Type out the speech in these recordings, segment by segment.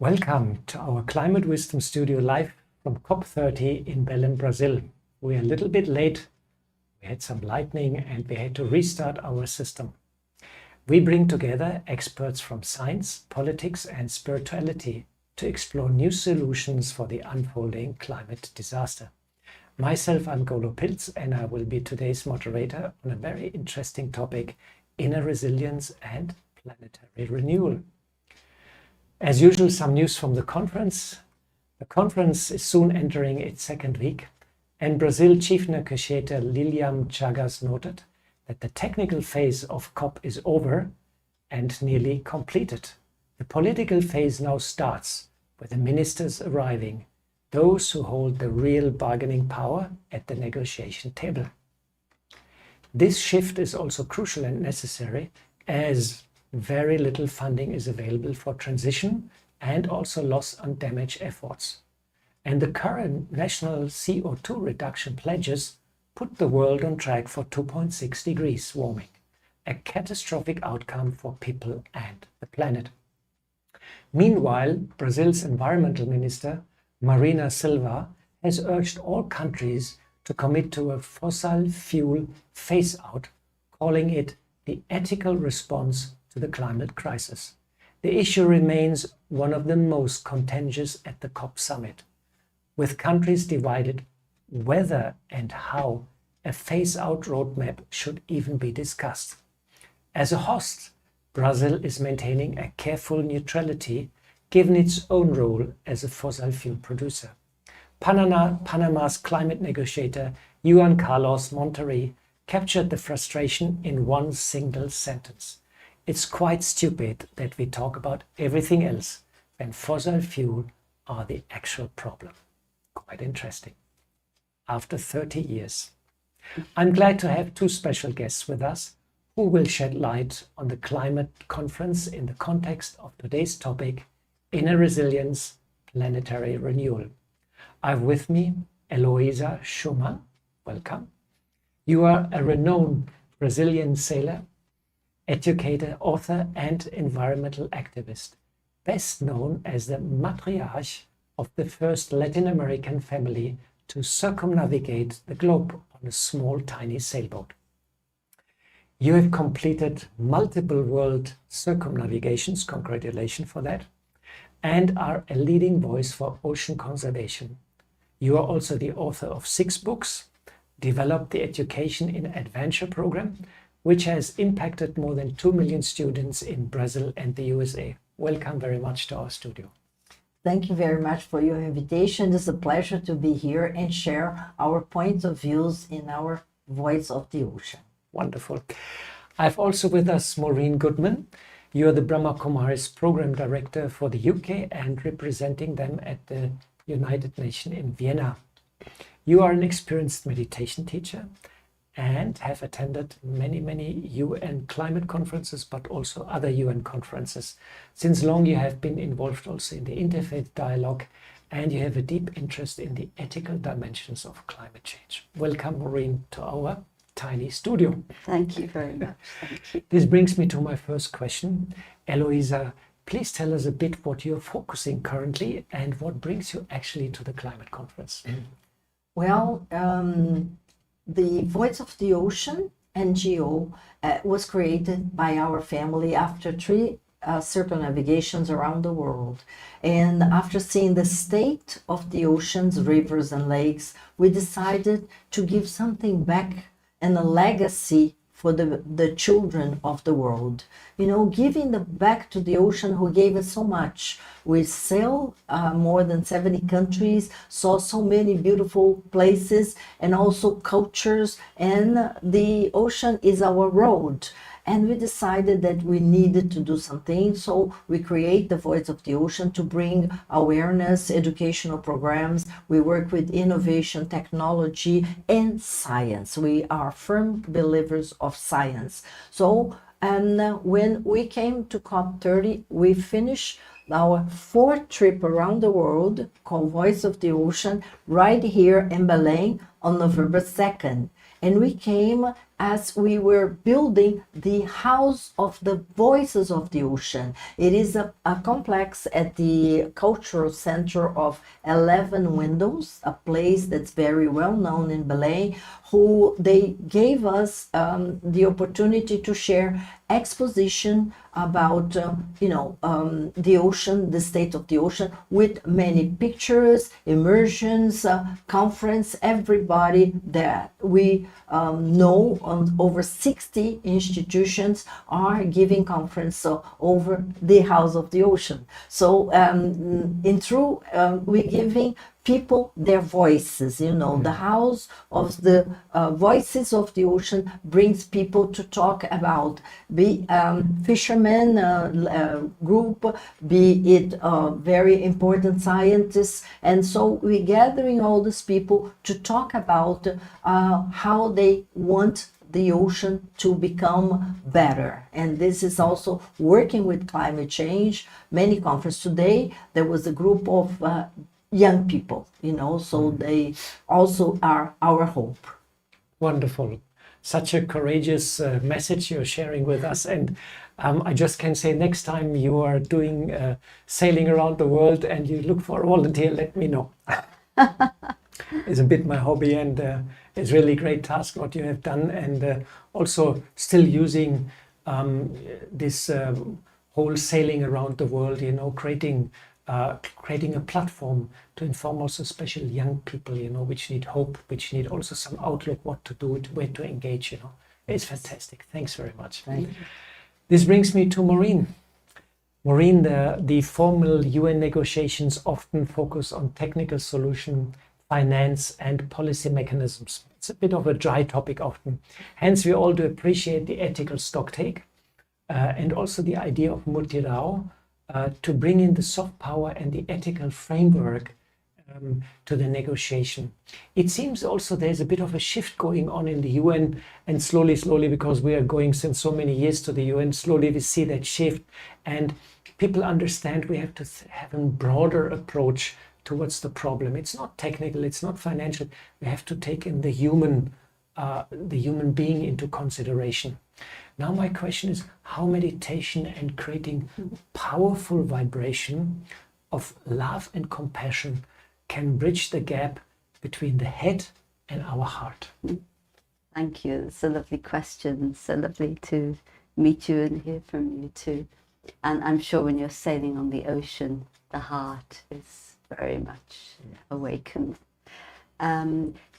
Welcome to our Climate Wisdom Studio live from COP30 in Belém, Brazil. We're a little bit late. We had some lightning and we had to restart our system. We bring together experts from science, politics and spirituality to explore new solutions for the unfolding climate disaster. Myself, I'm Golo Pilz, and I will be today's moderator on a very interesting topic, inner resilience and planetary renewal. As usual, some news from the conference. The conference is soon entering its second week, and Brazil Chief Negotiator Lilian Chagas noted that the technical phase of COP is over and nearly completed. The political phase now starts with the ministers arriving, those who hold the real bargaining power at the negotiation table. This shift is also crucial and necessary as very little funding is available for transition and also loss and damage efforts. And the current national CO2 reduction pledges put the world on track for 2.6 degrees warming, a catastrophic outcome for people and the planet. Meanwhile, Brazil's environmental minister, Marina Silva, has urged all countries to commit to a fossil fuel phase-out, calling it the ethical response to the climate crisis. The issue remains one of the most contentious at the COP summit, with countries divided whether and how a phase-out roadmap should even be discussed. As a host, Brazil is maintaining a careful neutrality given its own role as a fossil fuel producer. Panama's climate negotiator Juan Carlos Monterrey captured the frustration in one single sentence. It's quite stupid that we talk about everything else when fossil fuel are the actual problem. Quite interesting. After 30 years. I'm glad to have two special guests with us who will shed light on the climate conference in the context of today's topic, inner resilience, planetary renewal. I have with me Heloisa Schurmann. Welcome. You are a renowned Brazilian sailor, educator, author, and environmental activist, best known as the matriarch of the first Latin American family to circumnavigate the globe on a small, tiny sailboat. You have completed multiple world circumnavigations, congratulations for that, and are a leading voice for ocean conservation. You are also the author of 6 books, developed the Education in Adventure program, which has impacted more than 2 million students in Brazil and the USA. Welcome very much to our studio. Thank you very much for your invitation. It's a pleasure to be here and share our points of views in our Voice of the Ocean. Wonderful. I have also with us Maureen Goodman. You are the Brahma Kumaris Program Director for the UK and representing them at the United Nations in Vienna. You are an experienced meditation teacher and have attended many UN climate conferences, but also other UN conferences. Since long you have been involved also in the interfaith dialogue, and you have a deep interest in the ethical dimensions of climate change. Welcome, Maureen, to our tiny studio. Thank you very much. Thank you. This brings me to my first question. Heloisa, please tell us a bit what you're focusing currently and what brings you actually to the climate conference. Well, the Voice of the Ocean NGO was created by our family after 3 circumnavigations around the world. And after seeing the state of the oceans, rivers and lakes, we decided to give something back and a legacy for the children of the world. You know, giving back to the ocean who gave us so much. We sailed more than 70 countries, saw so many beautiful places and also cultures, and the ocean is our road. And we decided that we needed to do something, so we create the Voice of the Ocean to bring awareness, educational programs. We work with innovation, technology, and science. We are firm believers of science. So, and when we came to COP30, we finished our 4th trip around the world called Voice of the Ocean right here in Belém on November 2nd. And we came as we were building the House of the Voices of the Ocean. It is a complex at the Cultural Center of 11 Windows, a place that's very well known in Belém, who they gave us the opportunity to share exposition about the ocean, the state of the ocean, with many pictures, immersions, conference. Everybody that we know, over 60 institutions are giving conference over the House of the Ocean. So we're giving people their voices. The House of the Voices of the Ocean brings people to talk about, be fishermen group, be it very important scientists. And so we're gathering all these people to talk about how they want the ocean to become better. And this is also working with climate change. Many conferences today, there was a group of young people, so they also are our hope. Wonderful. Such a courageous message you're sharing with us. And I just can say, next time you are doing sailing around the world and you look for a volunteer, let me know. It's a bit my hobby, and it's really a great task what you have done, and also still using this whole sailing around the world, creating a platform to inform also especially young people, which need hope, which need also some outlook, what to do, where to engage, It's fantastic. Thanks very much. Thank you. This brings me to Maureen. Maureen, the formal UN negotiations often focus on technical solution, finance and policy mechanisms. It's a bit of a dry topic often. Hence, we all do appreciate the ethical stocktake and also the idea of multi-Rao, to bring in the soft power and the ethical framework to the negotiation. It seems also there's a bit of a shift going on in the UN, and slowly, because we are going since so many years to the UN, slowly we see that shift, and people understand we have to have a broader approach towards the problem. It's not technical, it's not financial. We have to take in the human being into consideration. Now my question is how meditation and creating powerful vibration of love and compassion can bridge the gap between the head and our heart. Thank you. It's a lovely question. So lovely to meet you and hear from you too. And I'm sure when you're sailing on the ocean, the heart is very much awakened.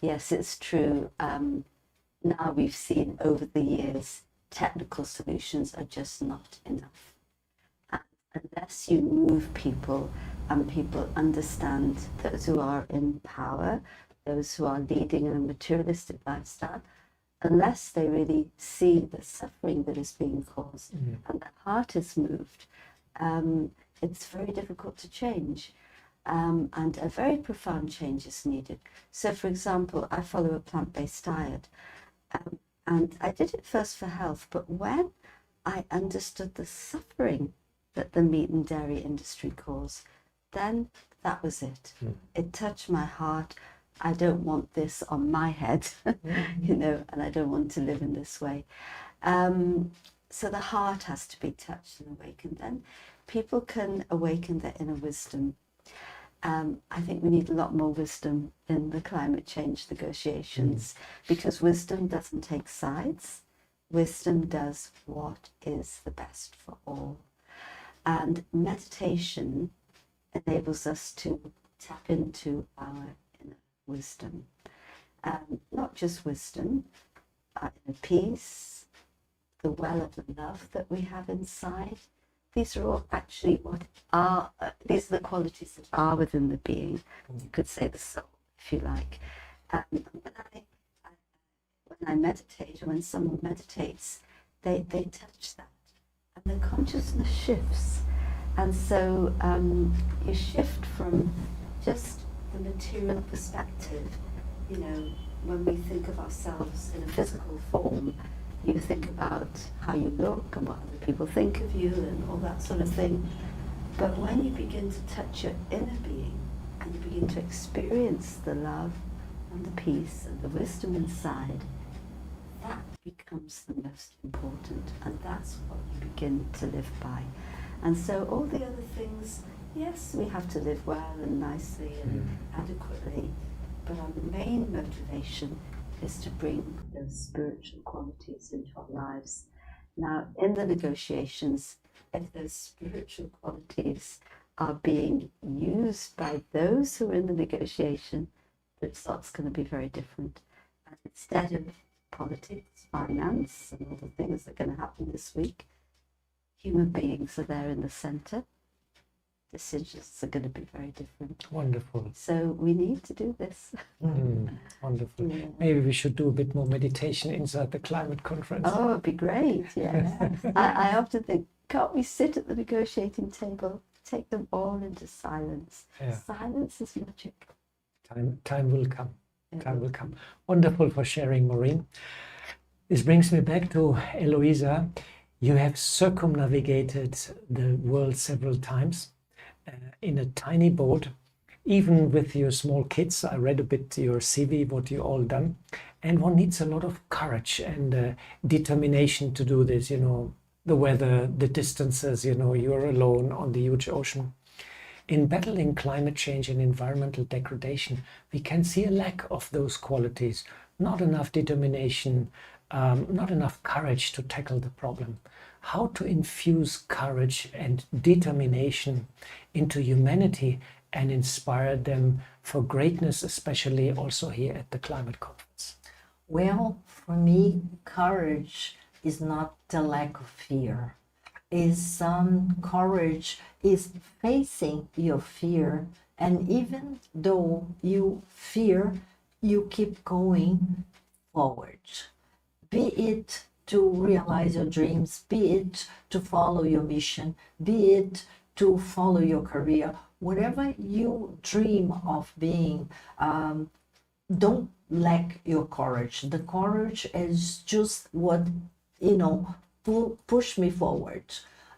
Yes, it's true. Now we've seen over the years, technical solutions are just not enough. And unless you move people and people understand, those who are in power, those who are leading a materialistic lifestyle, unless they really see the suffering that is being caused and the heart is moved, it's very difficult to change. And a very profound change is needed. So, for example, I follow a plant-based diet, and I did it first for health, but when I understood the suffering that the meat and dairy industry caused, then that was it. It touched my heart. I don't want this on my head, and I don't want to live in this way. So the heart has to be touched and awakened. Then people can awaken their inner wisdom. I think we need a lot more wisdom in the climate change negotiations, because wisdom doesn't take sides. Wisdom does what is the best for all. And meditation enables us to tap into our inner wisdom. Not just wisdom, inner peace, the well of the love that we have inside. These are all actually these are the qualities that are within the being. You could say the soul, if you like. When I meditate, or when someone meditates, they touch that, and the consciousness shifts. And so you shift from just the material perspective. When we think of ourselves in a physical form, you think about how you look and what other people think of you and all that sort of thing. But when you begin to touch your inner being and you begin to experience the love and the peace and the wisdom inside, that becomes the most important, and that's what you begin to live by. And so all the other things, yes, we have to live well and nicely and adequately, but our main motivation is to bring those spiritual qualities into our lives. Now, in the negotiations, if those spiritual qualities are being used by those who are in the negotiation, the result's going to be very different. And instead of politics, finance, and all the things that are going to happen this week, human beings are there in the center. Decisions are going to be very different. Wonderful. So we need to do this. Wonderful. Yeah. Maybe we should do a bit more meditation inside the climate conference. Oh, it'd be great, yes. I often think, can't we sit at the negotiating table, take them all into silence? Yeah. Silence is magic. Time will come. Yeah. Time will come. Wonderful for sharing, Maureen. This brings me back to Heloisa. You have circumnavigated the world several times in a tiny boat, even with your small kids. I read a bit your CV, what you all done. And one needs a lot of courage and determination to do this, you know, the weather, the distances, you know, you're alone on the huge ocean. In battling climate change and environmental degradation, we can see a lack of those qualities, not enough determination, not enough courage to tackle the problem. How to infuse courage and determination into humanity and inspire them for greatness, especially also here at the climate conference? Well, for me, courage is not the lack of fear. Courage is facing your fear, and even though you fear, you keep going forward. Be it to realize your dreams, be it to follow your mission, be it to follow your career, whatever you dream of being, don't lack your courage. The courage is just what, push me forward.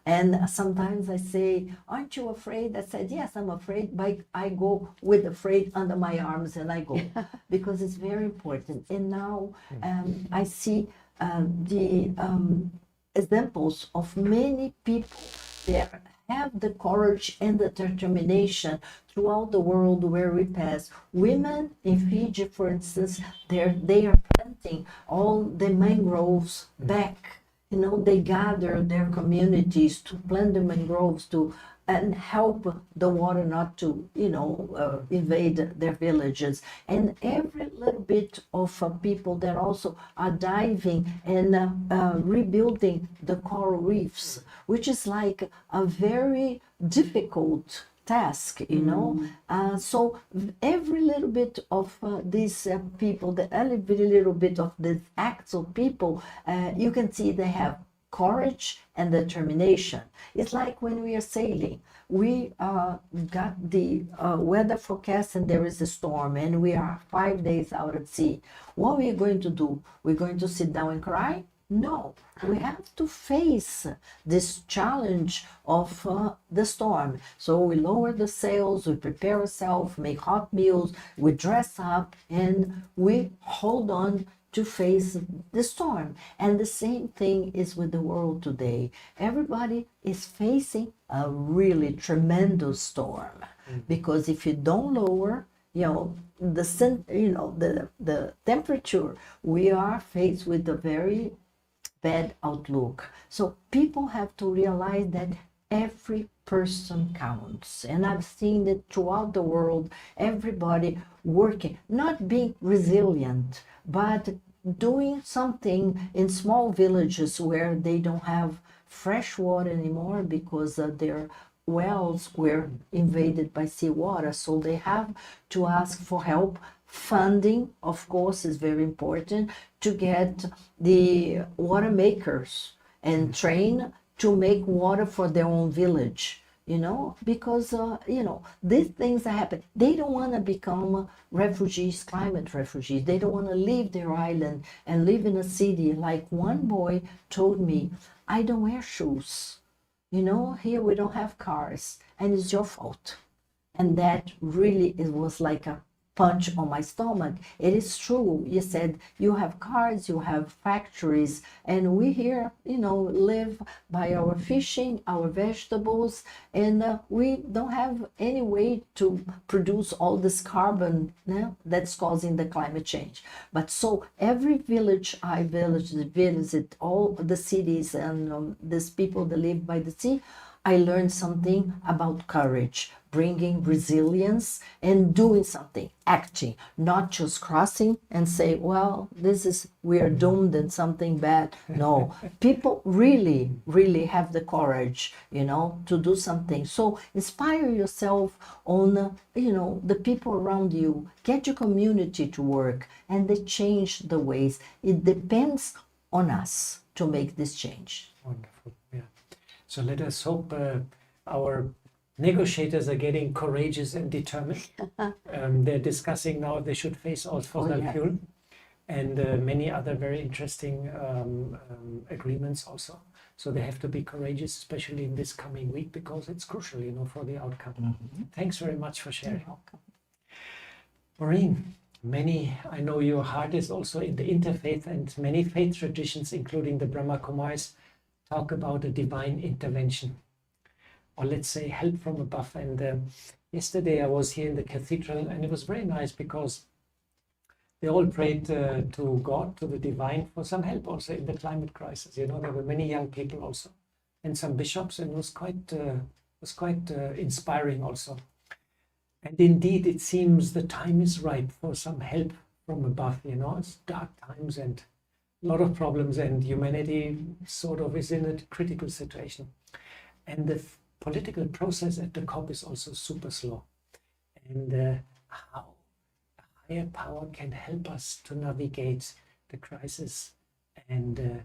And sometimes I say, aren't you afraid? I said, yes, I'm afraid, but I go with afraid under my arms and I go because it's very important. And now I see the examples of many people that have the courage and the determination throughout the world where we pass. Women in Fiji, for instance, they are planting all the mangroves back. They gather their communities to plant the mangroves and help the water not to, invade their villages. And every little bit of people that also are diving and rebuilding the coral reefs, which is like a very difficult task, so every little bit of these people, every little bit of these acts of people, you can see they have courage and determination. It's like when we are sailing, we got the weather forecast and there is a storm and we are 5 days out at sea. What are we going to do? We're going to sit down and cry? No, we have to face this challenge of the storm. So we lower the sails, we prepare ourselves, make hot meals, we dress up, and we hold on to face the storm. And the same thing is with the world today. Everybody is facing a really tremendous storm, because if you don't lower, the temperature, we are faced with a very bad outlook. So people have to realize that every person counts. And I've seen it throughout the world, everybody working, not being resilient, but doing something in small villages where they don't have fresh water anymore because their wells were invaded by seawater. So they have to ask for help. Funding, of course, is very important to get the water makers and train to make water for their own village, because, these things that happen. They don't want to become refugees, climate refugees. They don't want to leave their island and live in a city. Like one boy told me, I don't wear shoes. Here we don't have cars and it's your fault. And that really, it was like a punch on my stomach. It is true. You said you have cars, you have factories, and we here, live by our fishing, our vegetables, and we don't have any way to produce all this carbon that's causing the climate change. But so every village I visit, all the cities and these people that live by the sea, I learned something about courage, bringing resilience and doing something, acting, not just crossing and say, well, we are doomed and something bad. No, people really, really have the courage, to do something. So inspire yourself on, the people around you. Get your community to work and they change the ways. It depends on us to make this change. Wonderful. Yeah. So let us hope our negotiators are getting courageous and determined. They're discussing now they should phase out fossil fuel and many other very interesting agreements also. So they have to be courageous, especially in this coming week, because it's crucial, for the outcome. Mm-hmm. Thanks very much for sharing. You're welcome. Maureen, I know your heart is also in the interfaith, and many faith traditions, including the Brahma Kumaris, talk about a divine intervention, or let's say help from above. And yesterday I was here in the cathedral, and it was very nice because they all prayed to God, to the divine, for some help also in the climate crisis. There were many young people also, and some bishops, and it was quite inspiring also. And indeed, it seems the time is ripe for some help from above. It's dark times and a lot of problems, and humanity sort of is in a critical situation. And the political process at the COP is also super slow. And how a higher power can help us to navigate the crisis and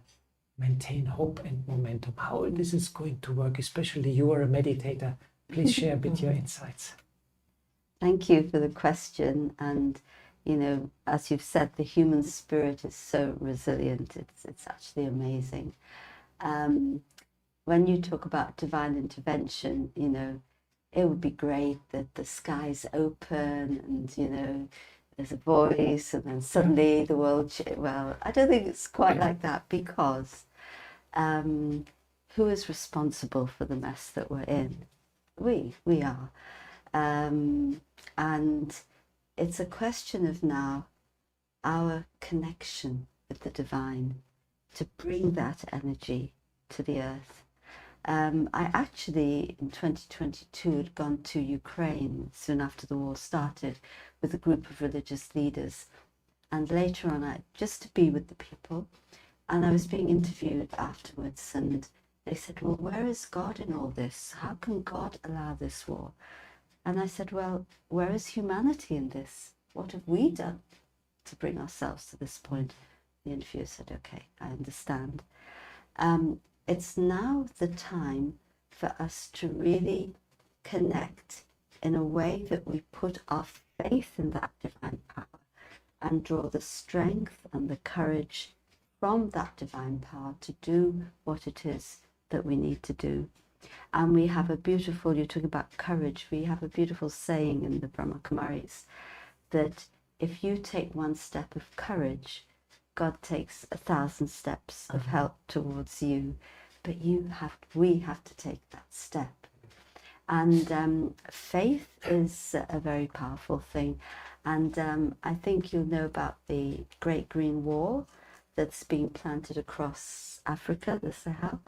maintain hope and momentum. How this is going to work, especially you are a meditator. Please share a bit your insights. Thank you for the question. And as you've said, the human spirit is so resilient. It's actually amazing. When you talk about divine intervention, it would be great that the skies open and, there's a voice and then suddenly the world, well, I don't think it's quite like that, because who is responsible for the mess that we're in? We are. And it's a question of now our connection with the divine to bring that energy to the earth. I actually, in 2022, had gone to Ukraine soon after the war started with a group of religious leaders. And later on, just to be with the people, and I was being interviewed afterwards, and they said, well, where is God in all this? How can God allow this war? And I said, well, where is humanity in this? What have we done to bring ourselves to this point? The interviewer said, okay, I understand. It's now the time for us to really connect in a way that we put our faith in that divine power and draw the strength and the courage from that divine power to do what it is that we need to do. And we have a beautiful, you're talking about courage, we have a beautiful saying in the Brahma Kumaris that if you take one step of courage, God takes 1,000 steps of help towards you, but we have to take that step. And faith is a very powerful thing. And I think you'll know about the Great Green Wall that's being planted across Africa, the Sahel.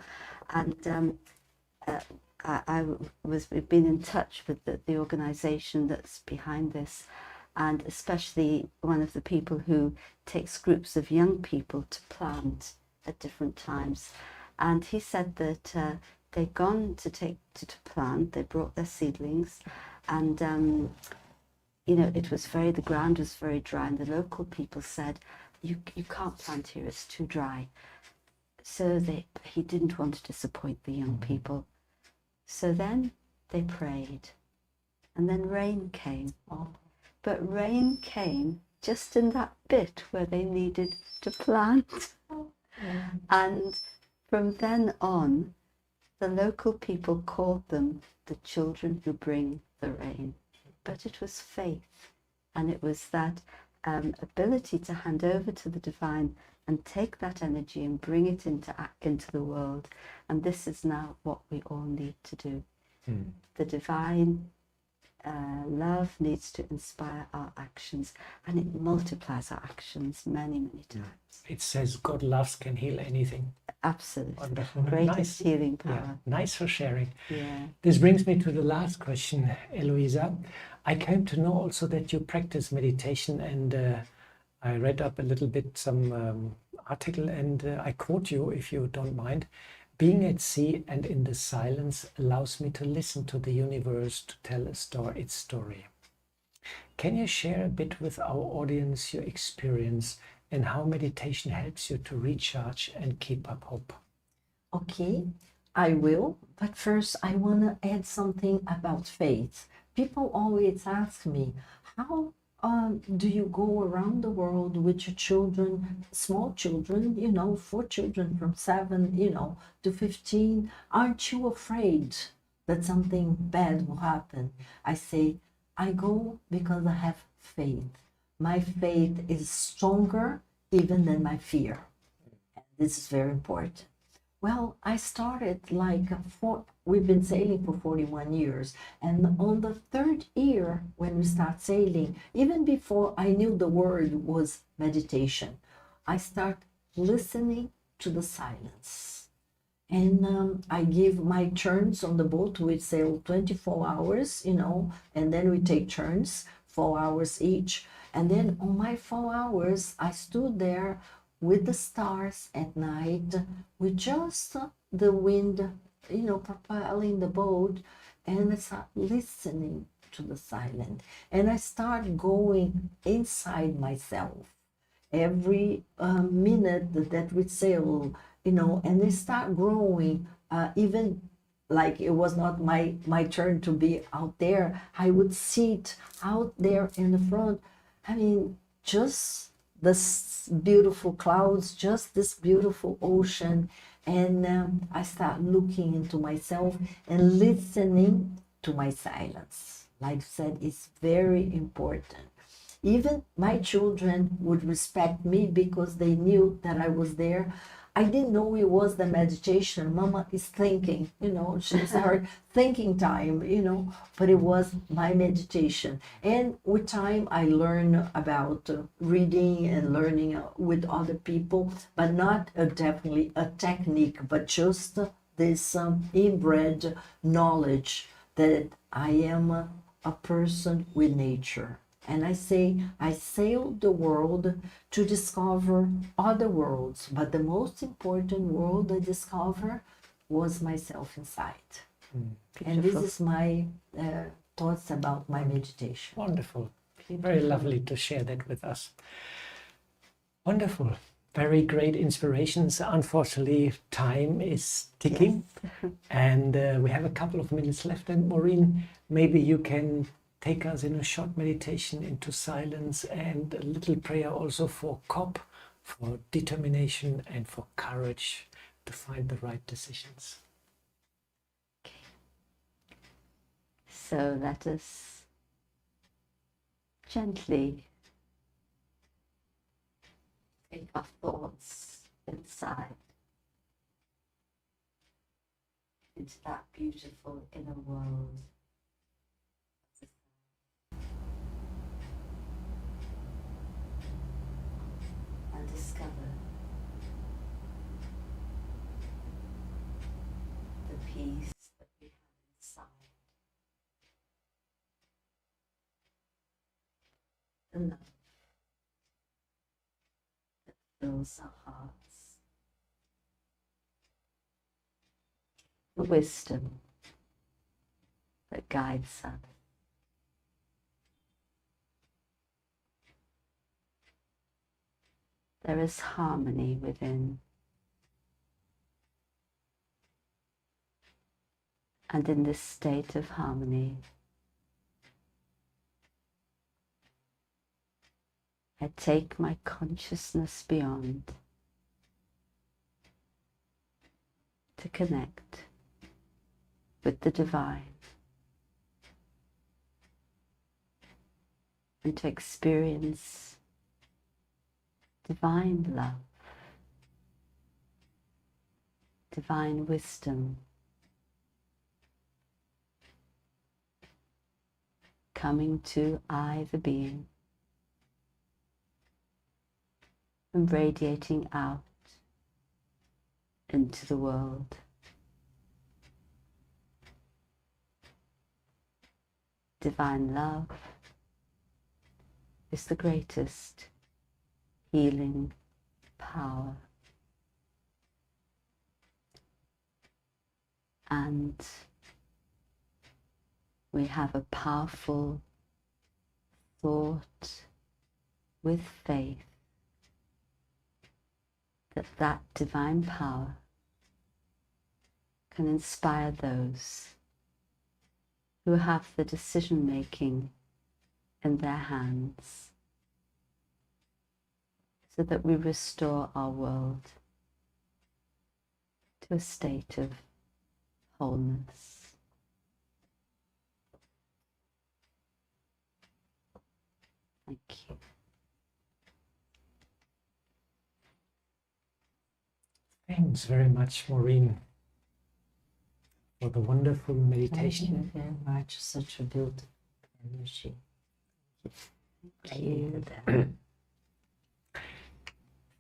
And we've been in touch with the organization that's behind this, and especially one of the people who takes groups of young people to plant at different times. And he said that they'd gone to plant, they brought their seedlings, and the ground was very dry, and the local people said, you can't plant here, it's too dry. So he didn't want to disappoint the young people. So then they prayed, and then rain came. But rain came just in that bit where they needed to plant. And from then on, the local people called them the children who bring the rain. But it was faith And it was that ability to hand over to the divine and take that energy and bring it into the world. And this is now what we all need to do. The divine love needs to inspire our actions, and it multiplies our actions many, many times. It says God loves can heal anything. Absolutely. Wonderful. Greatest Nice. healing Yeah, power. nice for sharing. Yeah. This brings me to the last question, Heloisa. I came to know also that you practice meditation, and I read up a little bit some article, and I quote you, if you don't mind. Being at sea and in the silence allows me to listen to the universe to tell its story. Can you share a bit with our audience your experience and how meditation helps you to recharge and keep up hope? Okay, I will. But first, I want to add something about faith. People always ask me, how do you go around the world with your children, small children, 4 children from 7, to 15? Aren't you afraid that something bad will happen? I say, I go because I have faith. My faith is stronger even than my fear. This is very important. Well, I started we've been sailing for 41 years. And on the 3rd year, when we start sailing, even before I knew the word was meditation, I start listening to the silence. And I give my turns on the boat. We sail 24 hours, and then we take turns, 4 hours each. And then on my 4 hours, I stood there with the stars at night, with just the wind, propelling the boat, and I start listening to the silence. And I start going inside myself every minute that we sail, and they start growing, even like it was not my turn to be out there. I would sit out there in the front. I mean, just this beautiful clouds, just this beautiful ocean. And I start looking into myself and listening to my silence. Like I said, it's very important. Even my children would respect me because they knew that I was there. I didn't know it was the meditation. Mama is thinking, she's her thinking time, but it was my meditation. And with time, I learned about reading and learning with other people, but not definitely a technique, but just this inbred knowledge that I am a person with nature. And I say, I sailed the world to discover other worlds, but the most important world I discovered was myself inside. And this is my thoughts about my meditation. Wonderful. Very lovely to share that with us. Wonderful. Very great inspirations. Unfortunately, time is ticking. Yes. And we have a couple of minutes left. And Maureen, maybe you can take us in a short meditation into silence and a little prayer also for COP, for determination and for courage to find the right decisions. Okay. So let us gently take our thoughts inside into that beautiful inner world. And discover the peace that we have inside, the love that fills our hearts, the wisdom that guides us. There is harmony within. And in this state of harmony, I take my consciousness beyond to connect with the divine. and to experience divine love, divine wisdom coming to I, the being, and radiating out into the world. Divine love is the greatest healing power. And we have a powerful thought with faith that that divine power can inspire those who have the decision making in their hands, so that we restore our world to a state of wholeness. Thank you. Thanks very much, Maureen, for the wonderful meditation. Thank you very much. Such a beautiful energy. Thank you.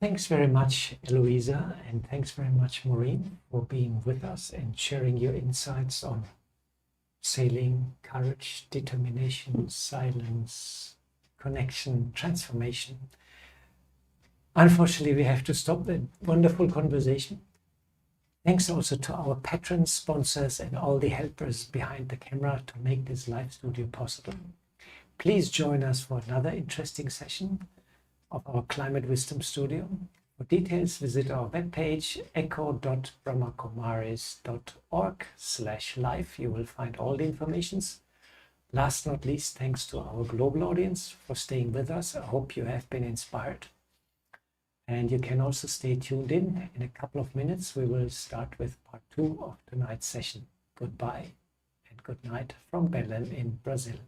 Thanks very much, Heloisa, and thanks very much, Maureen, for being with us and sharing your insights on sailing, courage, determination, silence, connection, transformation. Unfortunately, we have to stop the wonderful conversation. Thanks also to our patrons, sponsors, and all the helpers behind the camera to make this live studio possible. Please join us for another interesting session of our Climate Wisdom Studio. For details, visit our webpage echo.brahmakumaris.org/live. You will find all the informations. Last not least, thanks to our global audience for staying with us. I hope you have been inspired. And you can also stay tuned in. In a couple of minutes, we will start with part 2 of tonight's session. Goodbye and good night from Belém in Brazil.